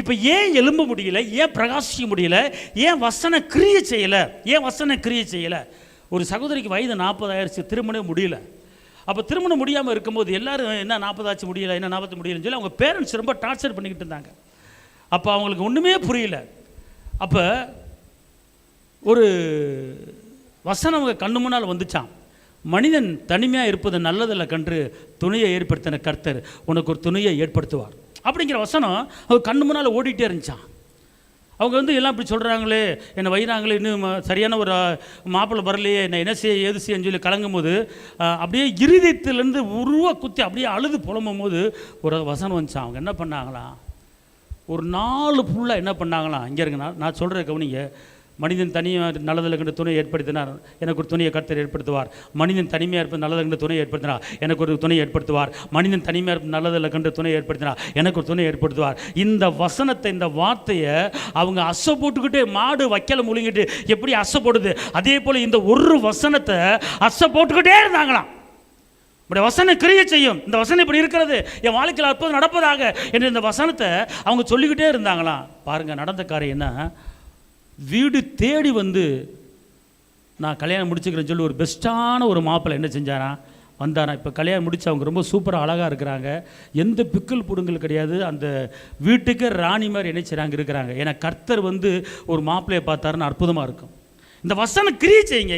இப்போ ஏன் எழும்ப முடியல, ஏன் பிரகாசிக்க முடியல, ஏன் வசன கிரியை செய்யலை? ஒரு சகோதரிக்கு வயது 40 ஆயிடுச்சு, திருமணம் முடியல. அப்போ திருமணம் முடியாமல் இருக்கும்போது எல்லாரும் என்ன 40 ஆச்சு முடியல, என்ன 40 முடியலன்னு சொல்லி அவங்க பேரண்ட்ஸ் ரொம்ப டார்ச்சர் பண்ணிக்கிட்டு இருந்தாங்க. அப்போ அவங்களுக்கு ஒன்றுமே புரியல. அப்போ ஒரு வசனம் அவங்க கண்ணு முன்னால் வந்துச்சான். மனிதன் தனிமையாக இருப்பது நல்லதில்லை கன்று துணையை ஏற்படுத்தின கர்த்தர் உனக்கு ஒரு துணையை ஏற்படுத்துவார் அப்படிங்கிற வசனம் அவங்க கண்ணு முன்னால் ஓடிட்டே இருந்துச்சான். அவங்க எல்லாம் இப்படி சொல்கிறாங்களே, என்னை வைராங்களே, இன்னும் சரியான ஒரு மாப்பிள்ளை வரலையே, என்னை என்ன செய்ய ஏது செய்யன்னு சொல்லி கலங்கும் போது அப்படியே இருதயத்திலேருந்து உருவ குத்தி அப்படியே அழுது புலம்பும் போது ஒரு வசனம் வந்துச்சான். அவங்க என்ன பண்ணாங்களாம், ஒரு 4 ஃபுல்லாக என்ன பண்ணாங்களாம், இங்கே இருக்குண்ணா நான் சொல்கிற கவனிங்க. மனிதன் தனியாக நல்லதில் கண்டு துணை ஏற்படுத்தினார், எனக்கு ஒரு துணையை கர்த்தர் ஏற்படுத்துவார். மனிதன் தனிமையாக இருப்பது நல்லதில் கண்டு துணை ஏற்படுத்தினார், எனக்கு ஒரு துணை ஏற்படுத்துவார். மனிதன் தனிமையாக இருப்பது நல்லதில் கண்டு துணை ஏற்படுத்தினார், எனக்கு ஒரு துணை ஏற்படுத்துவார். இந்த வசனத்தை, இந்த வார்த்தையை அவங்க அசை போட்டுக்கிட்டே, மாடு வைக்கல முழுங்கிட்டு எப்படி அசை போடுது, அதே போல் இந்த ஒரு வசனத்தை அசை போட்டுக்கிட்டே இருந்தாங்களாம். இப்படி வசனம் கிரியை செய்யும், இந்த வசனம் இப்படி இருக்கிறது, என் வாழ்க்கையில் அற்புதம் நடப்பதாக என்று இந்த வசனத்தை அவங்க சொல்லிக்கிட்டே இருந்தாங்களாம். பாருங்கள், நடந்த காரியம் என்ன, வீடு தேடி நான் கல்யாணம் முடிச்சுக்கிறேன்னு சொல்லி ஒரு பெஸ்ட்டான ஒரு மாப்பிள்ளை என்ன செஞ்சாராம், வந்தாராம். இப்போ கல்யாணம் முடிச்சு அவங்க ரொம்ப சூப்பராக அழகாக இருக்கிறாங்க, எந்த பிக்கல் புடுங்கல் கிடையாது, அந்த வீட்டுக்கு ராணி மாதிரி என்ன செய்கிறாங்க இருக்கிறாங்க. ஏன்னா கர்த்தர் ஒரு மாப்பிள்ளையை பார்த்தாருன்னு அற்புதமாக இருக்கும். இந்த வசனம் கிரியை செய்யுங்க.